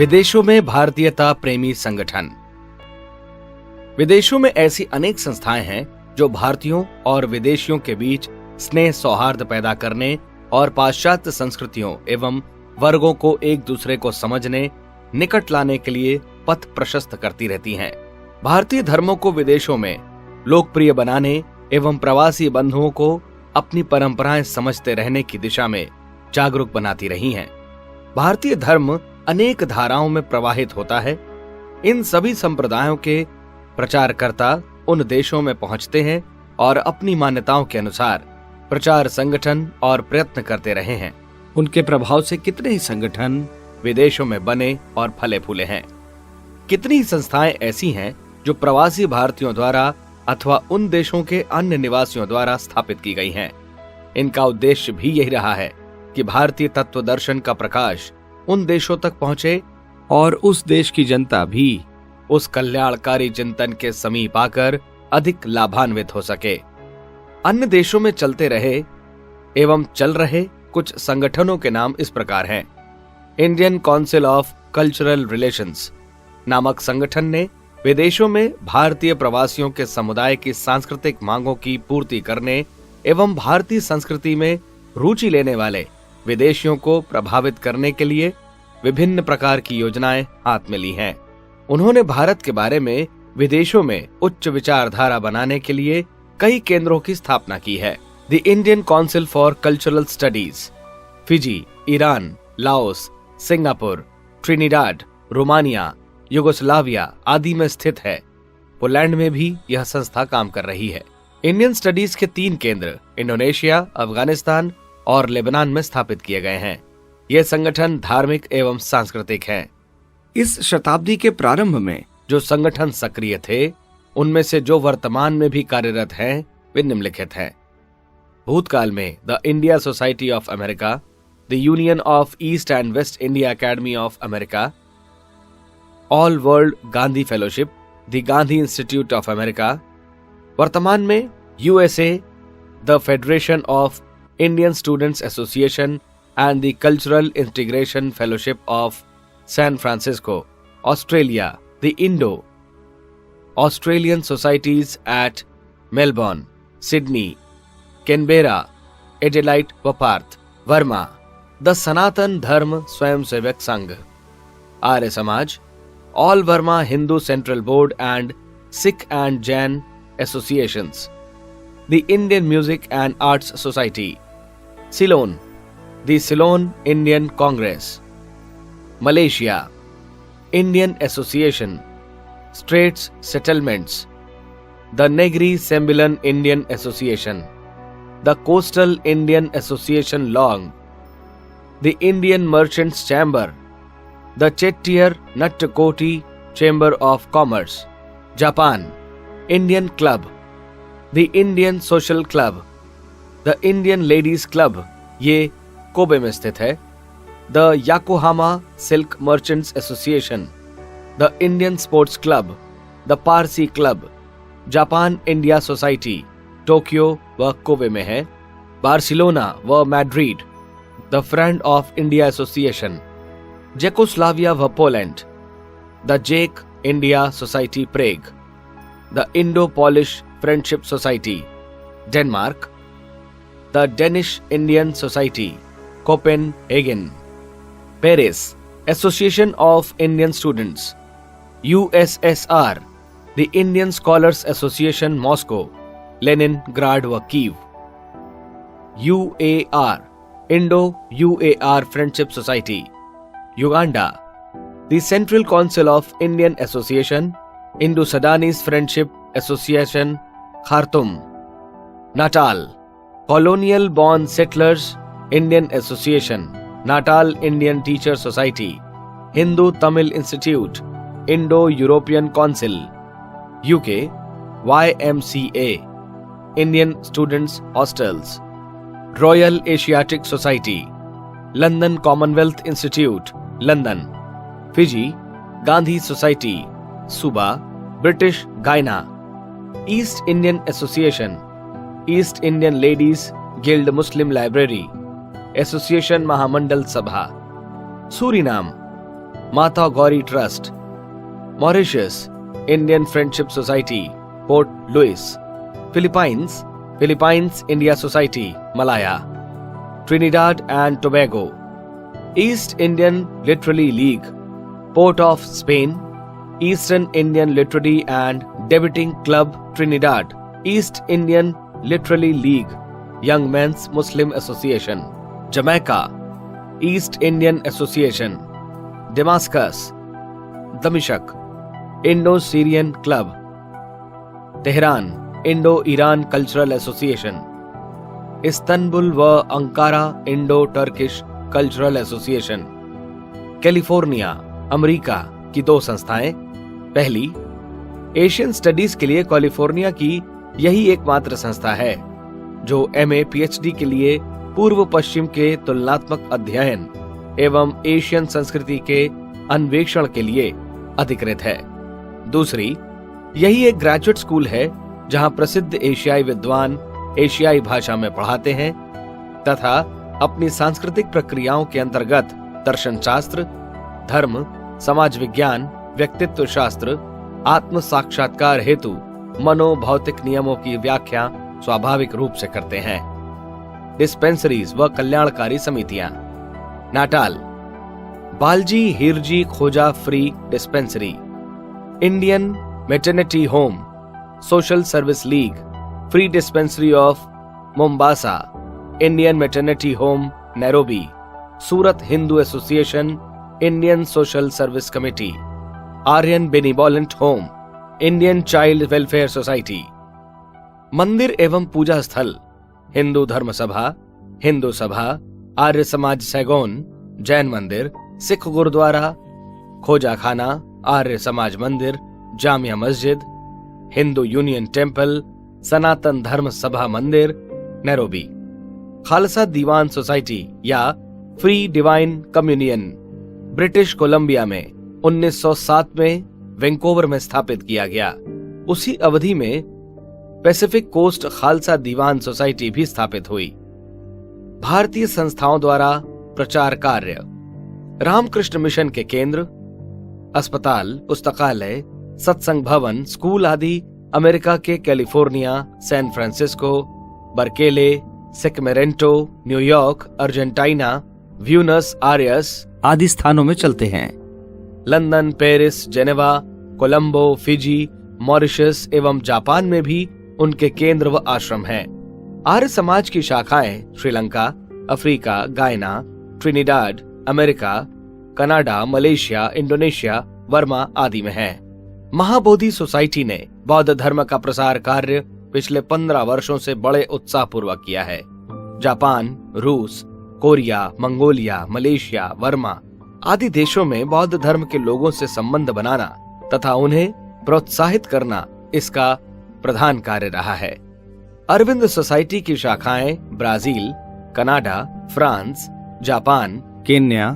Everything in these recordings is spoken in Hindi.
विदेशों में भारतीयता प्रेमी संगठन। विदेशों में ऐसी अनेक संस्थाएं हैं जो भारतीयों और विदेशियों के बीच स्नेह सौहार्द पैदा करने और पाश्चात्य संस्कृतियों एवं वर्गों को एक दूसरे को समझने, निकट लाने के लिए पथ प्रशस्त करती रहती हैं। भारतीय धर्मों को विदेशों में लोकप्रिय बनाने एवं प्रवासी बंधुओं को अपनी परंपराएं समझते रहने की दिशा में जागरूक बनाती रही हैं। भारतीय धर्म अनेक धाराओं में प्रवाहित होता है। इन सभी संप्रदायों के प्रचारकर्ता उन देशों में पहुंचते हैं और अपनी मान्यताओं के अनुसार प्रचार संगठन और प्रयत्न करते रहे हैं। उनके प्रभाव से कितने ही संगठन विदेशों में बने और फले फूले हैं। कितनी ही संस्थाएं ऐसी हैं जो प्रवासी भारतीयों द्वारा अथवा उन देशों के अन्य निवासियों द्वारा स्थापित की गई हैं। इनका उद्देश्य भी यही रहा है कि भारतीय तत्व दर्शन का प्रकाश उन देशों तक पहुंचे और उस देश की जनता भी उस कल्याणकारी चिंतन के समीप आकर अधिक लाभान्वित हो सके। अन्य देशों में चलते रहे एवं चल रहे कुछ संगठनों के नाम इस प्रकार हैं। Indian council of cultural relations नामक संगठन ने विदेशों में भारतीय प्रवासियों के समुदाय की सांस्कृतिक मांगों की पूर्ति करने एवं भारतीय संस्कृति में रुचि लेने वाले विदेशियों को प्रभावित करने के लिए विभिन्न प्रकार की योजनाएं हाथ में ली हैं। उन्होंने भारत के बारे में विदेशों में उच्च विचारधारा बनाने के लिए कई केंद्रों की स्थापना की है। The Indian council for cultural studies Fiji, Iran, Laos, Singapore, Trinidad, Romania, Yugoslavia आदि में स्थित है। पोलैंड में भी यह संस्था काम कर रही है। इंडियन स्टडीज के 3 केंद्र इंडोनेशिया, अफगानिस्तान और लेबनान में स्थापित किए गए हैं। ये संगठन धार्मिक एवं सांस्कृतिक हैं। इस शताब्दी के प्रारंभ में जो संगठन सक्रिय थे, उनमें से जो वर्तमान में भी कार्यरत हैं, वे निम्नलिखित हैं। भूतकाल में the India society of America, the union of east and waste India academy of America, all world Gandhi fellowship, the Gandhi institute of America. वर्तमान में USA, the federation of Indian Students Association and the Cultural Integration Fellowship of San Francisco, Australia, the Indo-Australian Societies at Melbourne, Sydney, Canberra, Adelaide व पार्थ, वर्मा, द सनातन धर्म Swayamsevak Sangh, Arya Samaj, all Verma Hindu central board and Sikh and Jain associations, the Indian music and arts society, Ceylon, the Ceylon Indian Congress, Malaysia, Indian Association, Straits Settlements, the Negri Sembilan Indian Association, the Coastal Indian Association Long, the Indian Merchants Chamber, the Chettiar Nattakoti Chamber of Commerce, Japan, Indian Club, the Indian Social Club, the Indian ladies club, ये कोबे में स्थित है, the Yokohama silk merchants association, the Indian sports club, the Parsi club, Japan India society, Tokyo व कोबे में है, बार्सिलोना व Madrid, the friend of India association, Czechoslovakia व पोलैंड, द जेक India society Prague, the Indo Polish friendship society, Denmark, the Danish Indian Society, Copenhagen, Paris, Association of Indian Students, USSR, the Indian Scholars Association Moscow, Leningrad व Kyiv, UAR, Indo-UAR Friendship Society, Uganda, the Central Council of Indian Association, Indo-Sudanese Friendship Association, Khartoum, Natal, Colonial Born Settlers Indian Association, Natal Indian Teacher Society, Hindu Tamil Institute, Indo-European Council, UK, YMCA, Indian Students Hostels, Royal Asiatic Society, London Commonwealth Institute, London, Fiji, Gandhi Society, Suba, British Guyana, East Indian Association, East Indian Ladies Guild Muslim Library, Association Mahamandal Sabha, Suriname, Mata Gauri Trust. Mauritius, Indian Friendship Society, Port Louis. Philippines India Society, Malaya. Trinidad and Tobago, East Indian Literary League, Port of Spain. Eastern Indian Literary and Debating Club, Trinidad. East Indian Literary League, Young Men's Muslim Association. Jamaica, East Indian Association. Damascus, दमिश्क, Indo Syrian Club. Tehran, Indo Iran Cultural Association. Istanbul व Ankara, Indo Turkish Cultural Association. California, America की 2 संस्थाएं। पहली, एशियन स्टडीज के लिए कैलिफोर्निया की यही एकमात्र संस्था है जो MA PhD के लिए पूर्व पश्चिम के तुलनात्मक अध्ययन एवं एशियन संस्कृति के अन्वेषण के लिए अधिकृत है। दूसरी, यही एक ग्रेजुएट स्कूल है जहां प्रसिद्ध एशियाई विद्वान एशियाई भाषा में पढ़ाते हैं तथा अपनी सांस्कृतिक प्रक्रियाओं के अंतर्गत दर्शन शास्त्र, धर्म, समाज विज्ञान, व्यक्तित्व शास्त्र, आत्म साक्षात्कार हेतु मनोभौतिक नियमों की व्याख्या स्वाभाविक रूप से करते हैं। डिस्पेंसरीज व कल्याणकारी समितियां। Natal, Balji Hirji Khoja free dispensary. Indian maternity home, social service league, free dispensary of Mombasa. Indian maternity home, Nairobi. Surat Hindu association, Indian social service committee. Aryan benevolent home, Indian child welfare society. मंदिर एवं पूजा स्थल, हिंदू धर्म सभा, हिंदू सभा, आर्य समाज सैगोन, जैन मंदिर, सिख गुरुद्वारा, खोजा खाना, आर्य समाज मंदिर, जामिया मस्जिद, हिंदू यूनियन टेम्पल, सनातन धर्म सभा मंदिर, नैरोबी। खालसा दीवान सोसाइटी या free divine communion, British Columbia में 1907 में वैंकूवर में स्थापित किया गया। उसी अवधि में पैसिफिक कोस्ट खालसा दीवान सोसाइटी भी स्थापित हुई। भारतीय संस्थाओं द्वारा प्रचार कार्य, रामकृष्ण मिशन के केंद्र, अस्पताल, पुस्तकालय, सत्संग भवन, स्कूल आदि अमेरिका के California, San Francisco, Berkeley, Sacramento, New York, Argentina, Buenos Aires आदि स्थानों में चलते हैं। London, Paris, Geneva, Colombo, Fiji, Mauritius एवं जापान में भी उनके केंद्र व आश्रम हैं। आर्य समाज की शाखाएं श्रीलंका, अफ्रीका, गायना, Trinidad, America, Canada, Malaysia, Indonesia, Burma आदि में हैं। महाबोधि सोसाइटी ने बौद्ध धर्म का प्रसार कार्य पिछले 15 वर्षों से बड़े उत्साह पूर्वक किया है। जापान, रूस, कोरिया, मंगोलिया, मलेशिया, बर्मा आदि देशों में बौद्ध धर्म के लोगों से संबंध बनाना तथा उन्हें प्रोत्साहित करना इसका प्रधान कार्य रहा है। अरविंद सोसाइटी की शाखाएं Brazil, Canada, France, Japan, Kenya,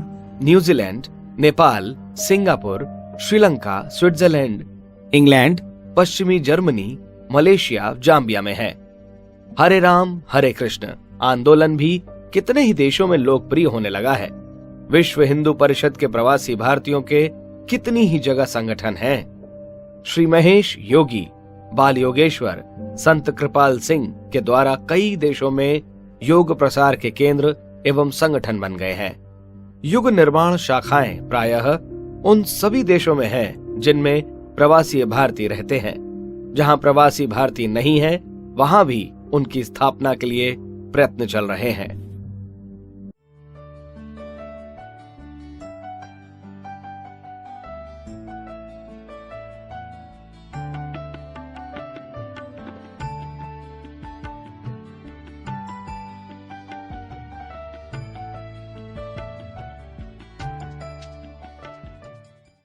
New Zealand, Nepal, Singapore, Sri Lanka, Switzerland, England, पश्चिमी जर्मनी, मलेशिया, जाम्बिया में है। हरे राम हरे कृष्ण आंदोलन भी कितने ही देशों में लोकप्रिय होने लगा है। विश्व हिंदू परिषद के प्रवासी भारतीयों के कितनी ही जगह संगठन हैं। श्री महेश योगी, बाल योगेश्वर, संत कृपाल सिंह के द्वारा कई देशों में योग प्रसार के केंद्र एवं संगठन बन गए हैं। युग निर्माण शाखाएं प्रायः उन सभी देशों में हैं जिनमें प्रवासी भारतीय रहते हैं। जहां प्रवासी भारतीय नहीं है वहां भी उनकी स्थापना के लिए प्रयत्न चल रहे हैं।